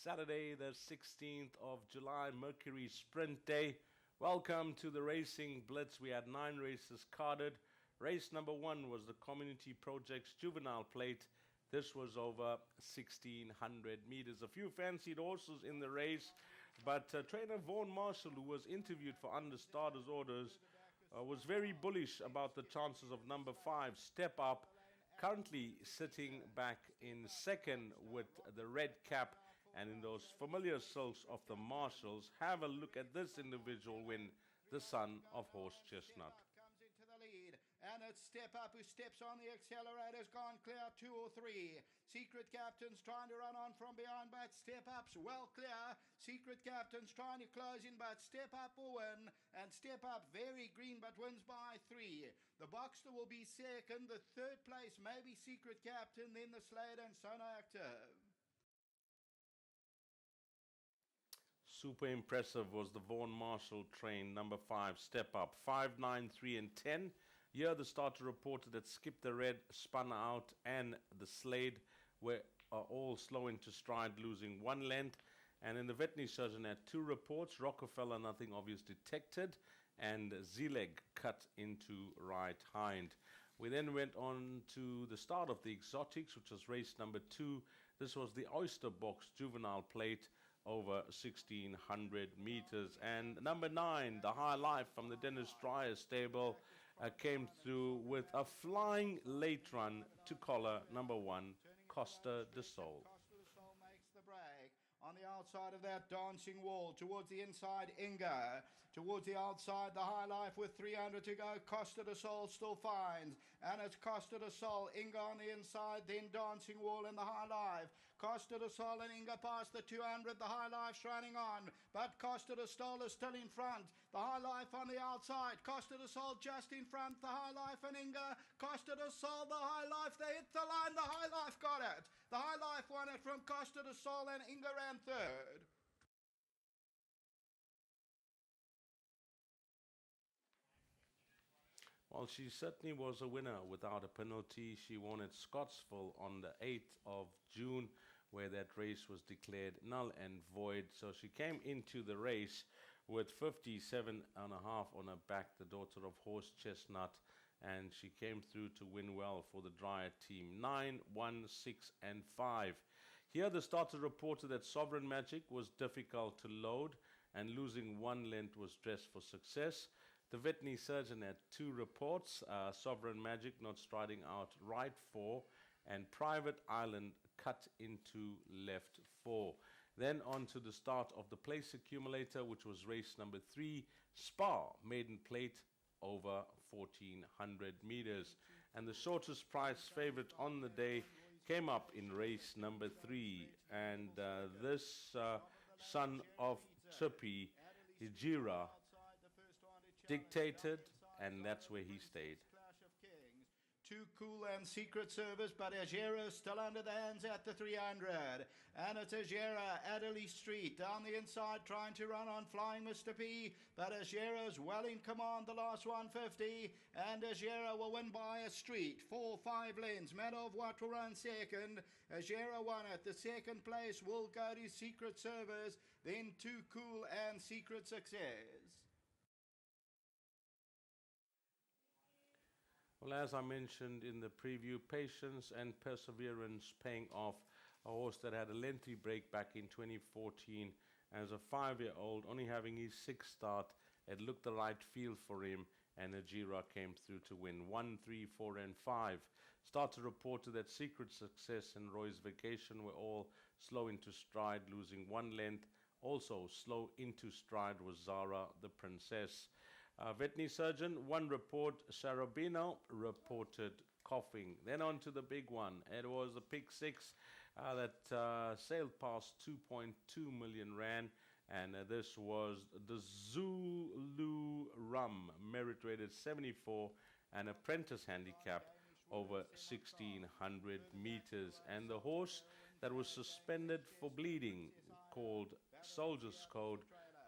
Saturday, the 16th of July, Mercury Sprint Day. Welcome to the Racing Blitz. We had 9 races carded. Race number 1 was the Community Projects Juvenile Plate. This was over 1,600 meters. A few fancied horses in the race, but trainer Vaughan Marshall, who was interviewed for Under Starters Orders, was very bullish about the chances of number 5, Step Up, currently sitting back in second with the red cap and in those familiar silks of the Marshalls. Have a look at this individual win, the son of Horse Chestnut. Comes into the lead, and it's Step Up who steps on the accelerator's gone clear 2 or 3. Secret Captain's trying to run on from behind, but Step Up's well clear. Secret Captain's trying to close in, but Step Up will win, and Step Up very green but wins by 3. The Boxster will be second. The third place maybe Secret Captain, then the Slade and Sona Active. Super impressive was the Vaughan Marshall train, number 5, Step Up, 5, 9, 3 and 10. Here the starter reported that Skip the Red, Spun Out and the Slade were all slow into stride, losing 1 length. And in the veterinary surgeon had 2 reports, Rockefeller nothing obvious detected and Zileg cut into right hind. We then went on to the start of the Exotics, which was race number 2. This was the Oyster Box Juvenile Plate, over 1,600 meters. And number 9, the High Life from the Dennis Dreyer stable, came through with a flying late run to collar number 1, Costa de Sol. Costa de Sol makes the break. On the outside of that dancing wall, towards the inside, Inga. Towards the outside, the High Life with 300 to go. Costa de Sol still finds. And it's Costa de Sol, Inga on the inside, then dancing wall and the High Life. Costa de Sol and Inga past the 200. The High Life's running on, but Costa de Sol is still in front. The High Life on the outside. Costa de Sol just in front. The High Life and Inga. Costa de Sol, the High Life. They hit the line. The High Life got it. The High Life won it from Costa de Sol, and Inga ran third. Well, she certainly was a winner without a penalty. She won at Scottsville on the 8th of June, where that race was declared null and void. So she came into the race with 57.5 on her back, the daughter of Horse Chestnut, and she came through to win well for the Dreyer team. 9, 1, 6 and 5. Here the starter reported that Sovereign Magic was difficult to load and losing 1 length was dressed for success. The veterinary surgeon had 2 reports, Sovereign Magic not striding out right 4 and Private Island cut into left 4. Then on to the start of the place accumulator, which was race number 3, Spa Maiden Plate, over 1,400 meters. And the shortest price favorite on the day came up in race number 3. And this son of Trippy, Hijira, dictated, and that's where he stayed. Too Cool and Secret Service, but Ajera still under the hands at the 300. And it's Ajera, Adderley Street, down the inside trying to run on Flying Mr. P, but Ajera's well in command the last 150, and Ajera will win by a street, 4-5 lengths. Matter of what will run second. Ajera won it. The second place will go to Secret Service, then Too Cool and Secret Success. Well, as I mentioned in the preview, patience and perseverance paying off. A horse that had a lengthy break back in 2014 as a 5-year-old, only having his 6th start. It looked the right field for him, and Ajira came through to win 1, 3, 4 and 5. Starter reported that Secret Success and Roy's Vacation were all slow into stride, losing 1 length. Also slow into stride was Zara the Princess. Veterinary surgeon, 1 report, Sarabino reported coughing. Then on to the big one. It was a pick 6 that sailed past 2.2 million rand, and this was the Zulu Rum, merit rated 74, and apprentice handicap over 1,600 meters. And the horse that was suspended for bleeding, called Soldier's Code,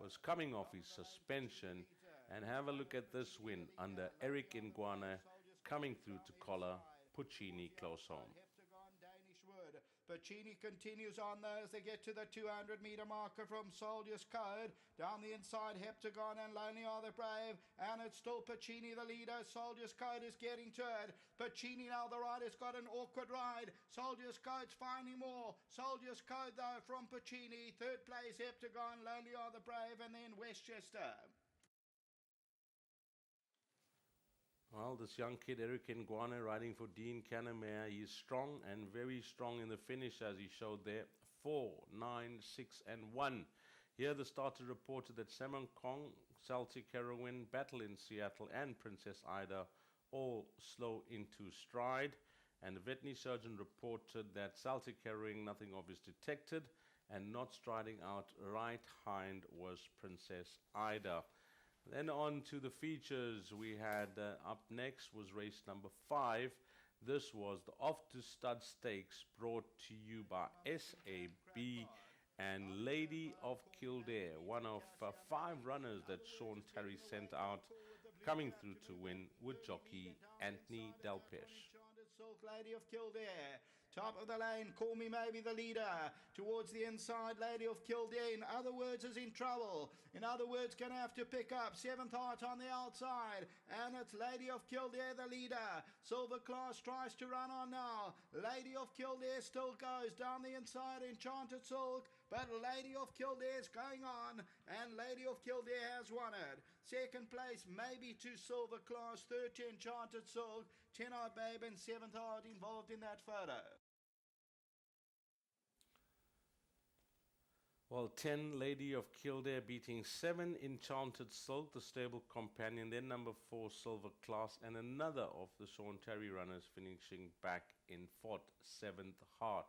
was coming off his suspension. And have a look at this win under Eric Nguana, coming through to collar Puccini close home. Danish Wood. Pacini continues on those. They get to the 200-meter marker from Soldier's Code. Down the inside, Heptagon and Lonely Are the Brave. And it's still Pacini the leader. Soldier's Code is getting to it. Pacini now the rider's got an awkward ride. Soldier's Code's finding more. Soldier's Code though from Pacini. Third place, Heptagon, Lonely Are the Brave, and then Westchester. Well, this young kid, Eric Nguane, riding for Dean Cannemare, he's strong and very strong in the finish, as he showed there. 4, 9, 6, and 1. Here the starter reported that Samon Kong, Celtic Heroine, Battle in Seattle, and Princess Ida all slow into stride. And the veterinary surgeon reported that Celtic Heroine, nothing obvious detected, and not striding out right hind was Princess Ida. Then on to the features. We had up next was race number 5. This was the Off to Stud Stakes, brought to you by SAB and Lady of Kildare, one of 5 runners that Sean Terry sent out, coming through to win with jockey Anthony Delpeche. Lady of Kildare, top of the lane, Call Me Maybe the leader. Towards the inside, Lady of Kildare, in other words, is in trouble. In other words, gonna have to pick up. 7th Heart on the outside, and it's Lady of Kildare the leader. Silver Class tries to run on now. Lady of Kildare still goes down the inside, Enchanted Silk, but Lady of Kildare's going on, and Lady of Kildare has won it. Second place, maybe to Silver Class, 3rd to Enchanted Silk, 10 Odd Babe and 7th Heart involved in that photo. Well, 10 Lady of Kildare beating 7 Enchanted Silk, the stable companion. Then number 4 Silver Class, and another of the Sean Terry runners finishing back in 4th, 7th Heart.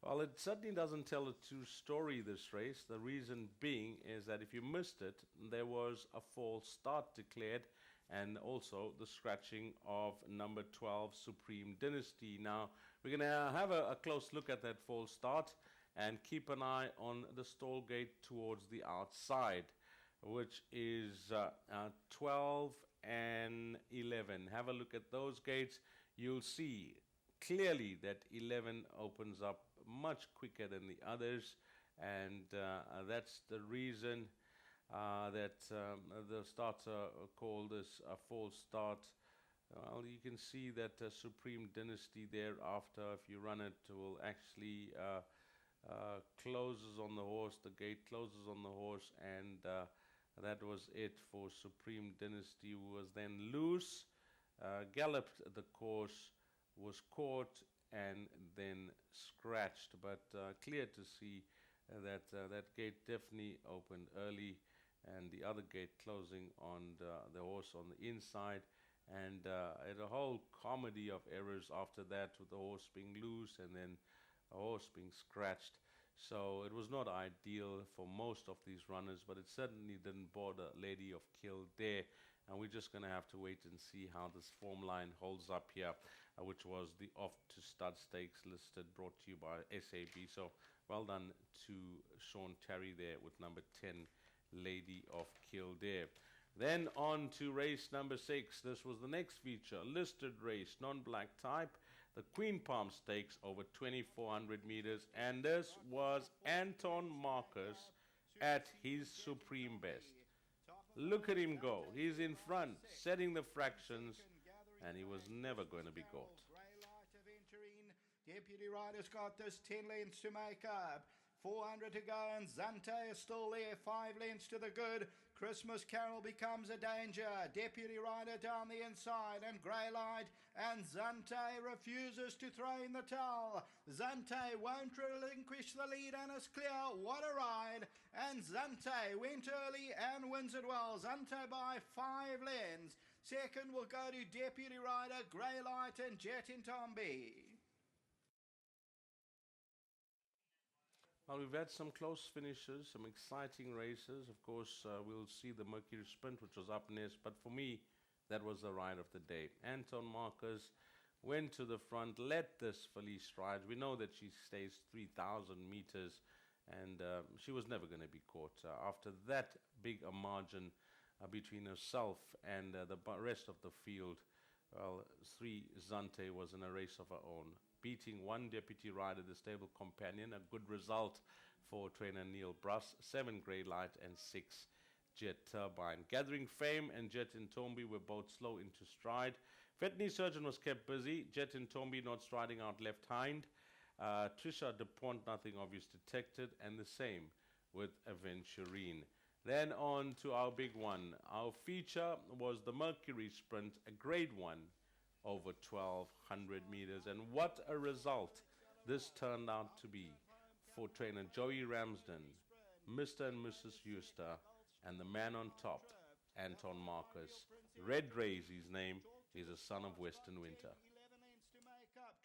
Well, it certainly doesn't tell a true story, this race. The reason being is that if you missed it, there was a false start declared, and also the scratching of number 12 Supreme Dynasty. Now, we're going to have a close look at that false start and keep an eye on the stall gate towards the outside, which is 12 and 11. Have a look at those gates. You'll see clearly that 11 opens up much quicker than the others, and that's the reason that the starter called this a false start. Well, you can see that Supreme Dynasty thereafter, if you run it, will actually closes on the horse. The gate closes on the horse, and that was it for Supreme Dynasty, who was then loose, galloped the course, was caught, and then scratched. But clear to see that that gate definitely opened early, and the other gate closing on the horse on the inside, and a whole comedy of errors after that, with the horse being loose and then a horse being scratched. So it was not ideal for most of these runners, but it certainly didn't bother Lady of Kildare, and we're just going to have to wait and see how this form line holds up here, which was the Off to Stud Stakes listed, brought to you by SAB. So well done to Sean Terry there with number 10, Lady of Kildare. Then on to race number 6. This was the next feature, listed race, non-black type, the Queen Palm Stakes over 2,400 meters, and this was Anton Marcus at his supreme best. Look at him go. He's in front, setting the fractions, and he was never going to be caught. Deputy Rider's got this 10 lengths to make up. 400 to go, and Zante is still there. 5 lengths to the good. Christmas Carol becomes a danger. Deputy Rider down the inside, and Greylight, and Zante refuses to throw in the towel. Zante won't relinquish the lead, and it's clear. What a ride! And Zante went early and wins it well. Zante by 5 lengths. Second will go to Deputy Rider, Greylight, and Jet Intombi. Well, we've had some close finishes, some exciting races. Of course, we'll see the Mercury Sprint, which was up next. But for me, that was the ride of the day. Anton Marcus went to the front, let this Felice ride. We know that she stays 3,000 meters, and she was never going to be caught. After that big a margin between herself and the rest of the field, Well, 3 Zante was in a race of her own, beating 1 deputy rider, the stable companion, a good result for trainer Neil Bruss, 7 Grey Light and 6 Jet Turbine. Gathering Fame and Jet Ntombi were both slow into stride. Veterinary Surgeon was kept busy, Jet Ntombi not striding out left hind. Trisha DuPont, nothing obvious detected, and the same with Aventurine. Then on to our big one. Our feature was the Mercury Sprint, a grade 1 over 1200 meters. And what a result this turned out to be for trainer Joey Ramsden, Mr. and Mrs. Euster, and the man on top, Anton Marcus. Red Ray's his name. He's a son of Western Winter.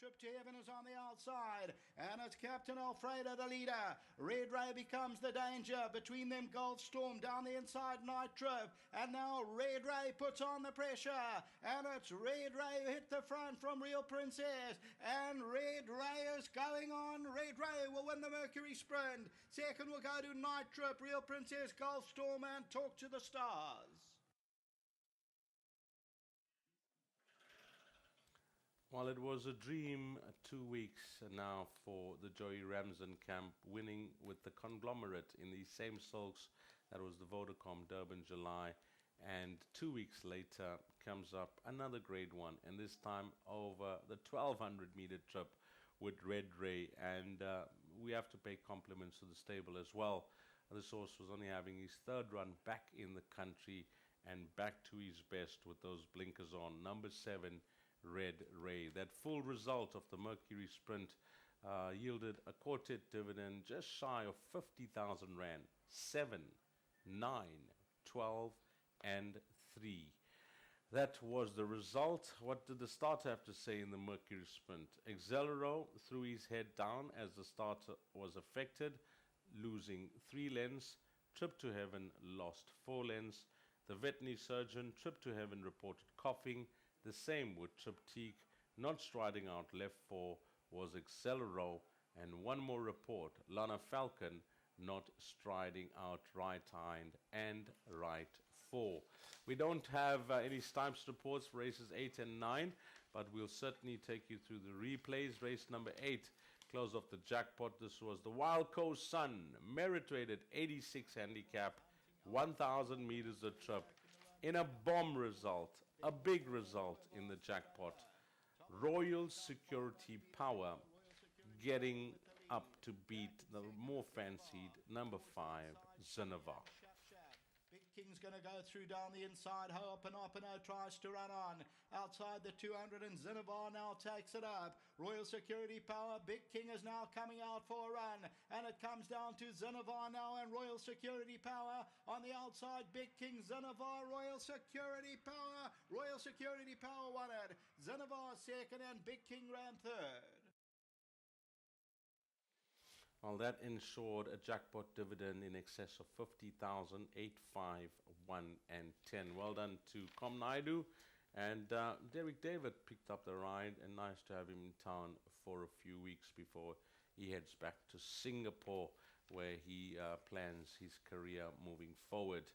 Trip to Heaven is on the outside, and it's Captain Alfredo the leader. Red Ray becomes the danger. Between them, Gold Storm down the inside, Night Trip, and now Red Ray puts on the pressure, and it's Red Ray who hit the front from Real Princess, and Red Ray is going on. Red Ray will win the Mercury Sprint. Second will go to Night Trip, Real Princess, Gold Storm, and Talk to the Stars. Well, it was a dream 2 weeks now for the Joey Ramsden camp, winning with the conglomerate in the same sulks. That was the Vodacom Durban July. And 2 weeks later comes up another grade 1, and this time over the 1200 meter trip with Red Ray. And we have to pay compliments to the stable as well. This horse was only having his 3rd run back in the country and back to his best with those blinkers on. Number 7, Red Ray. That full result of the Mercury Sprint yielded a quartet dividend just shy of 50,000 Rand. 7, 9, 12 and 3. That was the result. What did the starter have to say in the Mercury Sprint? Excelero threw his head down as the starter was affected, losing 3 lengths. Trip to Heaven lost 4 lengths. The Veterinary Surgeon, Trip to Heaven, reported coughing. The same with Triptyque. Not striding out left 4 was Excelero, and one more report, Lana Falcon not striding out right hind and right 4. We don't have any Stipes reports for races 8 and 9, but we'll certainly take you through the replays. Race number 8, close off the jackpot. This was the Wild Coast Sun, merit-rated 86 handicap, 1,000 meters a trip, in a bomb result. A big result in the jackpot. Royal Security Power getting up to beat the more fancied number 5, Zenova. Big King's going to go through down the inside. Ho'oponopono tries to run on. Outside the 200, and Zenova now takes it up. Royal Security Power. Big King is now coming out for a run. And it comes down to Zenova now and Royal Security Power. On the outside, Big King, Zenova, Royal Security Power. Royal Security Power won it. Zenova second and Big King ran third. Well, that ensured a jackpot dividend in excess of 50,000, 8, 5, 1 and 10. Well done to Com Naidu, and Derek David picked up the ride, and nice to have him in town for a few weeks before he heads back to Singapore, where he plans his career moving forward.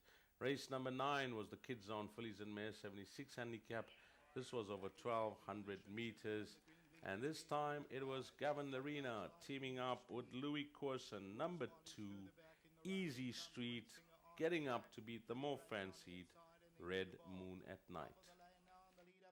Race number 9 was the Kids Zone Fillies and Mares 76 handicap. This was over 1,200 meters. And this time it was Gavin Larena teaming up with Louis Corson, number 2, Easy Street, getting up to beat the more fancied Red Moon at Night.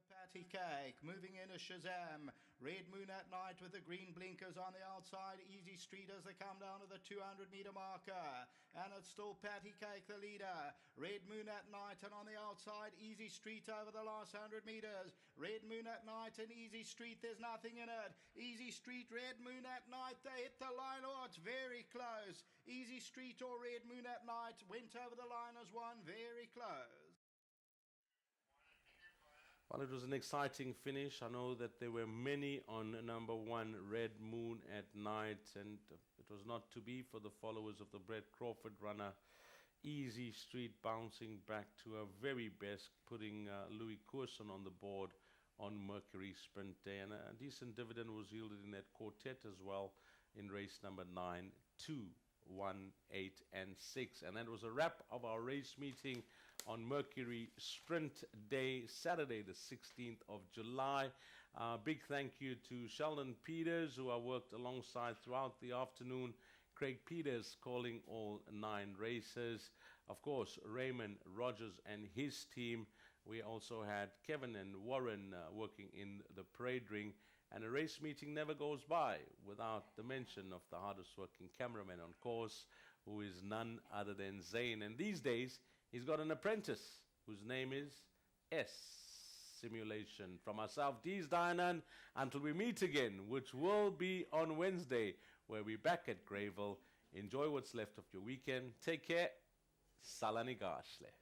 Patty Cake moving in a Shazam. Red Moon at Night with the green blinkers on the outside. Easy Street as they come down to the 200 meter marker. And it's still Patty Cake the leader. Red Moon at Night, and on the outside, Easy Street over the last 100 meters. Red Moon at Night and Easy Street, there's nothing in it. Easy Street, Red Moon at Night, they hit the line. Oh, it's very close. Easy Street or Red Moon at Night went over the line as one. Very close. Well, it was an exciting finish. I know that there were many on number 1, Red Moon at Night, and it was not to be for the followers of the Brett Crawford runner. Easy Street bouncing back to her very best, putting Louis Courson on the board on Mercury Sprint Day, and a decent dividend was yielded in that quartet as well in race number 9, 2, 1, 8 and 6. And that was a wrap of our race meeting on Mercury Sprint Day, Saturday, the 16th of July. Big thank you to Sheldon Peters, who I worked alongside throughout the afternoon. Craig Peters calling all 9 races. Of course, Raymond Rogers and his team. We also had Kevin and Warren working in the parade ring. And a race meeting never goes by without the mention of the hardest working cameraman on course, who is none other than Zane. And these days, he's got an apprentice whose name is S Simulation. From myself, Deez Dianan, until we meet again, which will be on Wednesday, where we're back at Greyville. Enjoy what's left of your weekend. Take care. Salani Gashle.